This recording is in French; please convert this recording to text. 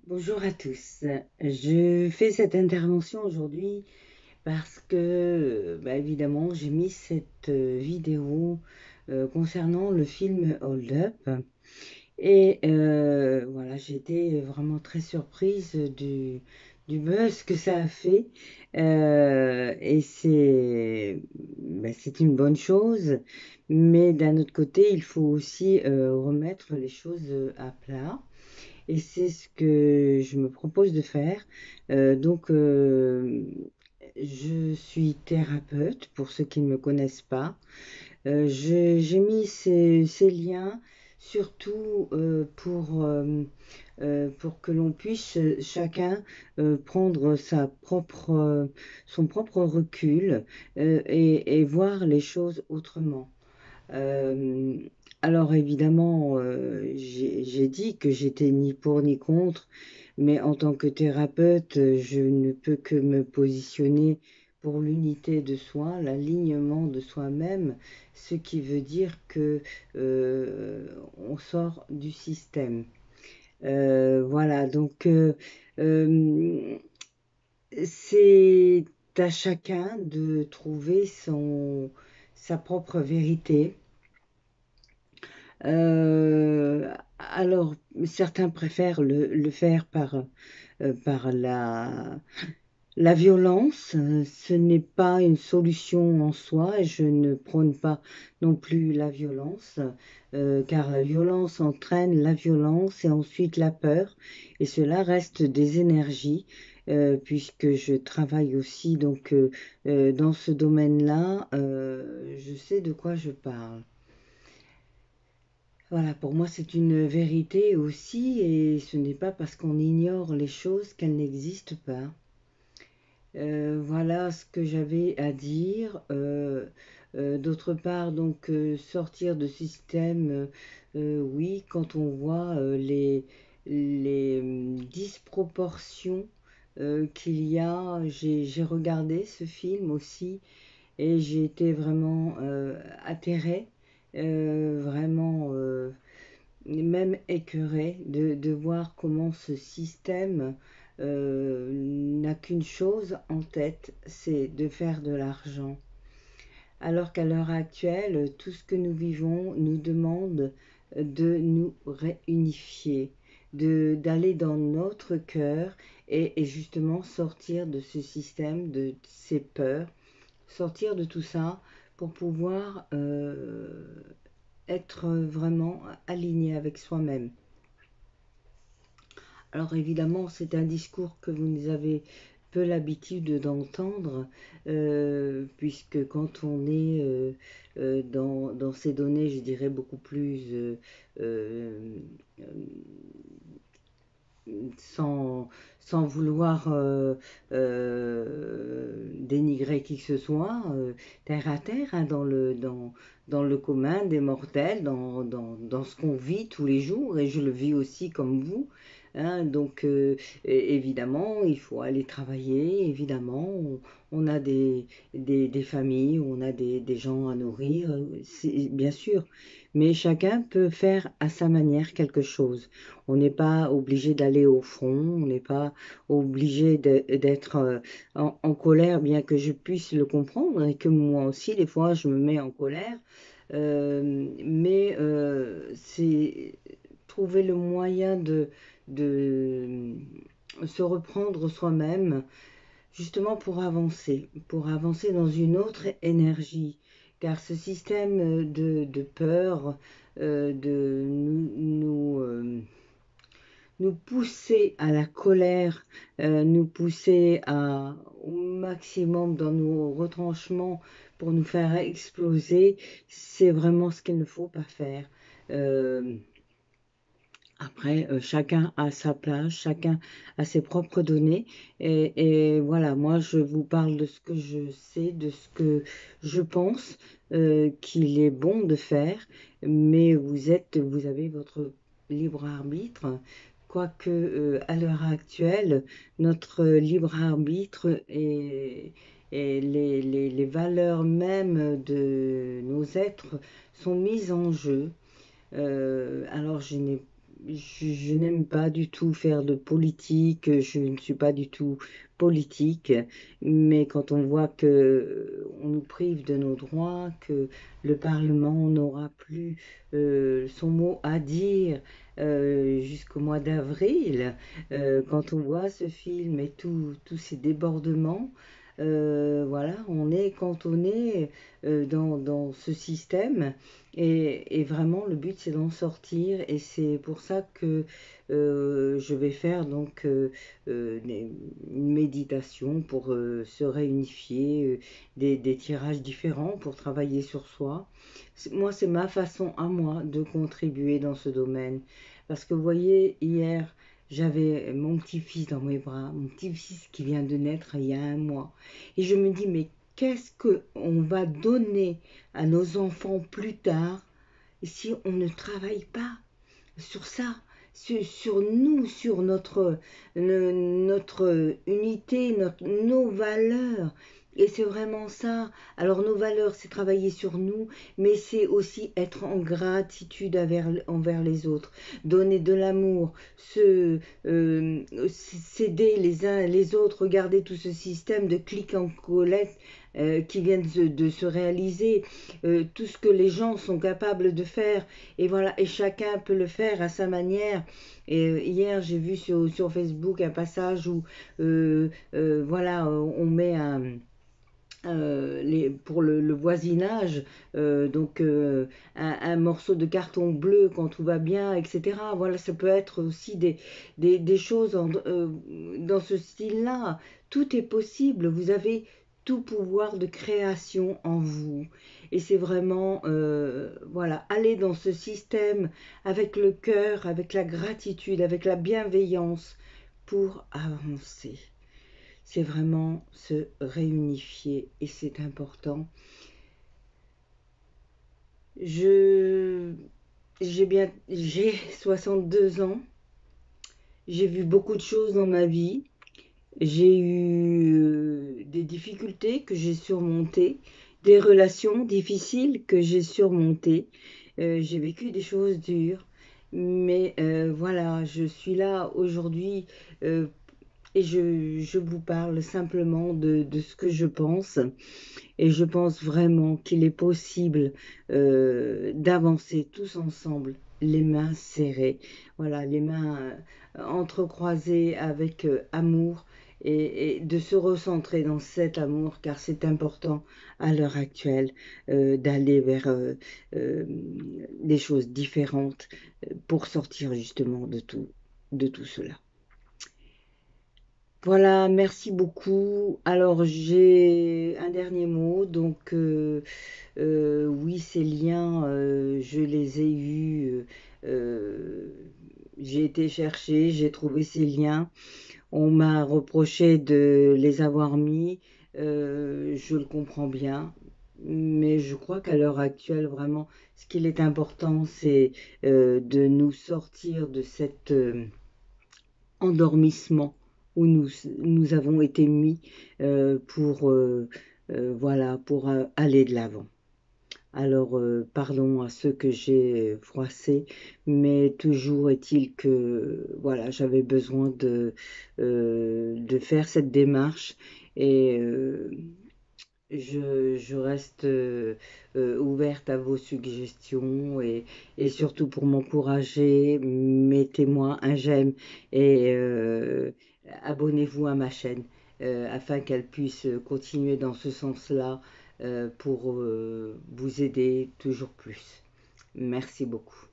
Bonjour à tous. Je fais cette intervention aujourd'hui parce que, évidemment, j'ai mis cette vidéo concernant le film Hold Up. Et voilà, j'ai été vraiment très surprise du buzz que ça a fait. Et c'est une bonne chose. Mais d'un autre côté, il faut aussi remettre les choses à plat. Et c'est ce que je me propose de faire. Donc, je suis thérapeute, pour ceux qui ne me connaissent pas. J'ai mis ces liens surtout pour que l'on puisse chacun prendre son propre recul et voir les choses autrement. Euh, alors évidemment, j'ai dit que j'étais ni pour ni contre, mais en tant que thérapeute, je ne peux que me positionner pour l'unité de soi, l'alignement de soi-même, ce qui veut dire que on sort du système. Voilà, euh, c'est à chacun de trouver sa propre vérité. Alors, certains préfèrent le faire par la violence. Ce n'est pas une solution en soi et je ne prône pas non plus la violence, car la violence entraîne la violence et ensuite la peur, et cela reste des énergies. Puisque je travaille aussi dans ce domaine-là, je sais de quoi je parle. Voilà, pour moi, c'est une vérité aussi, et ce n'est pas parce qu'on ignore les choses qu'elles n'existent pas. Voilà ce que j'avais à dire. D'autre part, sortir de système, oui, quand on voit les disproportions qu'il y a, j'ai regardé ce film aussi, et j'ai été vraiment atterrée, vraiment même écœurée de voir comment ce système n'a qu'une chose en tête, c'est de faire de l'argent. Alors qu'à l'heure actuelle, tout ce que nous vivons nous demande de nous réunifier, d'aller dans notre cœur et justement sortir de ce système, de ces peurs, sortir de tout ça pour pouvoir être vraiment aligné avec soi-même. Alors évidemment, c'est un discours que vous avez peu l'habitude d'entendre, puisque quand on est dans ces données, je dirais beaucoup plus euh, sans, sans vouloir dénigrer qui que ce soit, terre à terre, hein, dans le commun des mortels, dans ce qu'on vit tous les jours, et je le vis aussi comme vous. Hein, évidemment, il faut aller travailler, évidemment, on a des familles, on a des gens à nourrir, bien sûr, mais chacun peut faire à sa manière quelque chose. On n'est pas obligé d'aller au front, on n'est pas obligé d'être en colère, bien que je puisse le comprendre et que moi aussi, des fois, je me mets en colère. Mais c'est trouver le moyen de se reprendre soi-même, justement pour avancer dans une autre énergie. Car ce système de peur, de nous pousser à la colère, nous pousser au maximum dans nos retranchements pour nous faire exploser, c'est vraiment ce qu'il ne faut pas faire. Euh, Après, chacun a sa place, chacun a ses propres données. Et voilà, moi, je vous parle de ce que je sais, de ce que je pense qu'il est bon de faire. Mais vous avez votre libre arbitre. Quoique, à l'heure actuelle, notre libre arbitre et les valeurs même de nos êtres sont mises en jeu. Alors, je n'aime pas du tout faire de politique, je ne suis pas du tout politique, mais quand on voit que on nous prive de nos droits, que le Parlement n'aura plus son mot à dire jusqu'au mois d'avril, quand on voit ce film et tous ces débordements, voilà, on est cantonné dans ce système et vraiment le but c'est d'en sortir et c'est pour ça que je vais faire donc une méditation pour se réunifier, des tirages différents pour travailler sur soi. Moi, c'est ma façon à moi de contribuer dans ce domaine. Parce que vous voyez, hier, j'avais mon petit-fils dans mes bras, mon petit-fils qui vient de naître il y a un mois. Et je me dis, mais qu'est-ce qu'on va donner à nos enfants plus tard si on ne travaille pas sur ça, sur nous, sur notre unité, nos valeurs. Et c'est vraiment ça. Alors nos valeurs, c'est travailler sur nous, mais c'est aussi être en gratitude envers les autres, donner de l'amour, s'aider les uns les autres, regarder tout ce système de clic en collette qui vient de se réaliser, tout ce que les gens sont capables de faire, et voilà, et chacun peut le faire à sa manière. Et hier, j'ai vu sur Facebook un passage où, voilà, on met pour le voisinage, donc un morceau de carton bleu quand tout va bien, etc. Voilà, ça peut être aussi des choses dans ce style-là. Tout est possible. Vous avez tout pouvoir de création en vous. Et c'est vraiment, voilà, aller dans ce système avec le cœur, avec la gratitude, avec la bienveillance pour avancer. C'est vraiment se réunifier et c'est important. Je j'ai 62 ans. J'ai vu beaucoup de choses dans ma vie. J'ai eu des difficultés que j'ai surmontées, des relations difficiles que j'ai surmontées. J'ai vécu des choses dures, mais voilà, je suis là aujourd'hui euh, et je vous parle simplement de ce que je pense. Et je pense vraiment qu'il est possible d'avancer tous ensemble, les mains serrées, voilà, les mains entrecroisées avec amour et de se recentrer dans cet amour, car c'est important à l'heure actuelle d'aller vers des choses différentes pour sortir justement de tout cela. Voilà, merci beaucoup. Alors, j'ai un dernier mot. Donc, oui, ces liens, je les ai eus. euh, j'ai été chercher, j'ai trouvé ces liens. On m'a reproché de les avoir mis. Je le comprends bien. Mais je crois qu'à l'heure actuelle, vraiment, ce qu'il est important, c'est de nous sortir de cet endormissement où nous avons été mis voilà, pour aller de l'avant. Alors, pardon à ceux que j'ai froissés, mais toujours est-il que voilà, j'avais besoin de faire cette démarche et je reste ouverte à vos suggestions et surtout pour m'encourager, mettez-moi un j'aime et abonnez-vous à ma chaîne afin qu'elle puisse continuer dans ce sens-là pour vous aider toujours plus. Merci beaucoup.